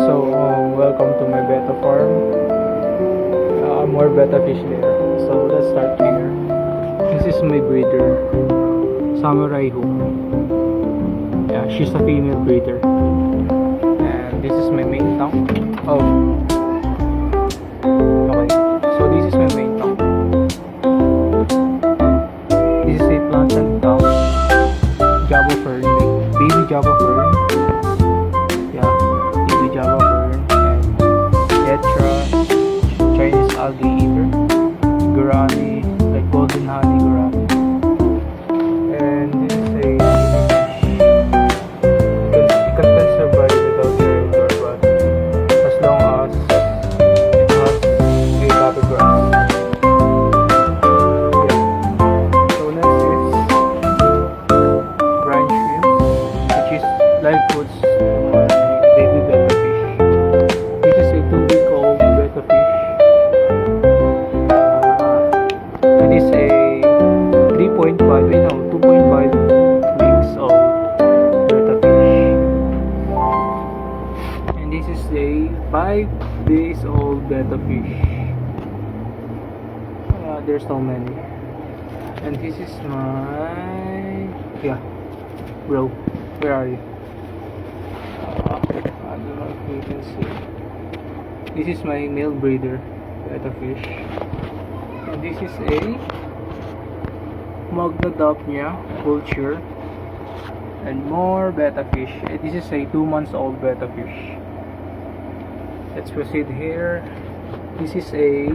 Welcome to my betta farm. More betta fish there. So let's start here. This is my breeder, Samurai Hook. Yeah, she's a female breeder. And this is my main tank. Oh, okay. So this is my main tank. This is a plantain tank, Java fern, baby Java fern. Yeah, baby Java fern and Tetra, Chinese algae eater, Guarani, like golden honey Guarani. And this is a it can survive without the regular, but as long as it has a baby grass. Yeah. So next is brine shrimp, which is live foods to my baby betta fish. This is a 2-week-old betta fish. It is a 2.5 weeks old betta fish. And this is a 5 days old betta fish. There's so many. And this is my bro. Where are you? I don't know if you can see. This is my male breeder betta fish. And this is a Magna Daphnia vulture and more betta fish. This is a 2 months old betta fish. Let's proceed here. This is a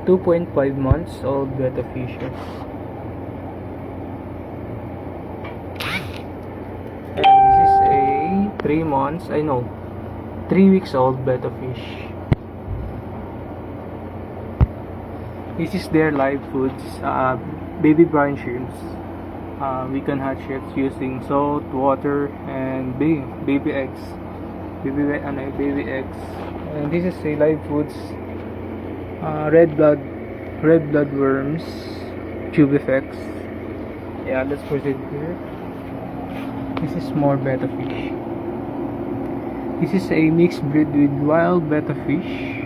2.5 months old betta fishes. And this is a 3 weeks old betta fish. This is their live foods, baby brine shrimps. We can hatch it using salt, water, and baby eggs. Baby eggs. And this is a live foods, red blood worms, tubifex. Yeah, let's proceed here. This is more betta fish. This is a mixed breed with wild betta fish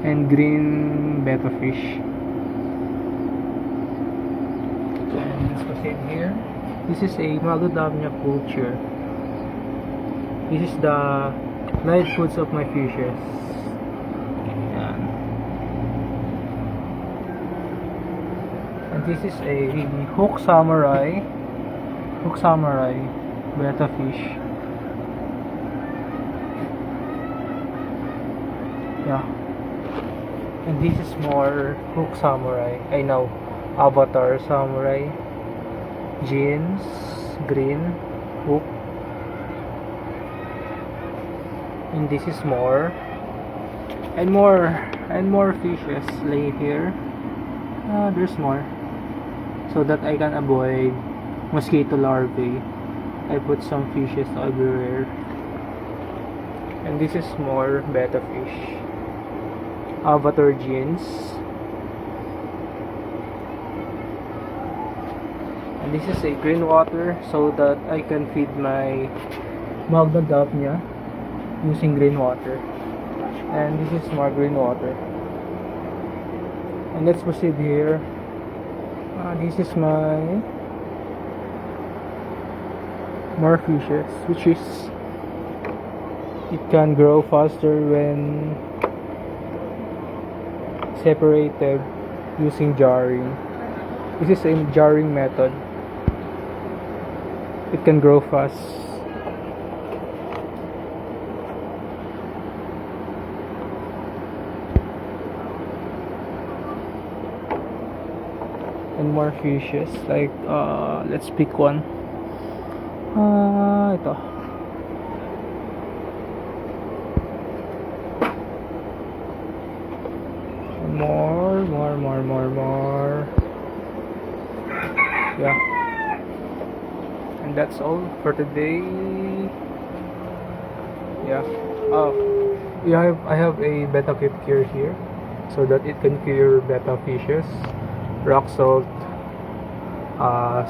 and green betta fish. And let's proceed here. This is a Magna Daphnia vulture. This is the live foods of my fishes. Yan. And this is a Hook Samurai betta fish. Yeah. And this is more Hook Samurai. I know. Avatar Samurai. Jeans. Green. Hook. And this is more. And more fishes lay here. There's more. So that I can avoid mosquito larvae, I put some fishes everywhere. And this is more betta fish. Avatar jeans. And this is a green water so that I can feed my Magna Daphnia using green water. And this is more green water. And let's proceed here. This is my more fishes, which is it can grow faster when separated using jarring. This is a jarring method. It can grow fast. And more fishes, like let's pick one. Ito. More. Yeah. And that's all for today. Yeah. I have a betta kit cure here so that it can cure betta fishes. Rock salt,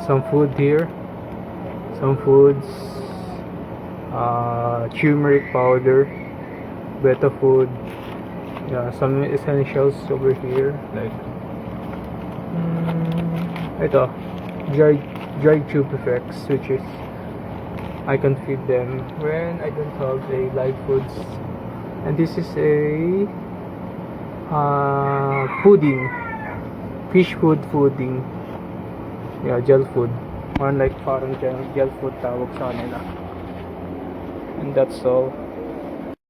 some food here, some foods, turmeric powder, betta food. Yeah, some essentials over here like ito, dried tube effects, which is I can feed them when I don't have a live foods. And this is a pudding, fish food pudding. Yeah, gel food. One like parang gel food tawag sa kanila. And that's all.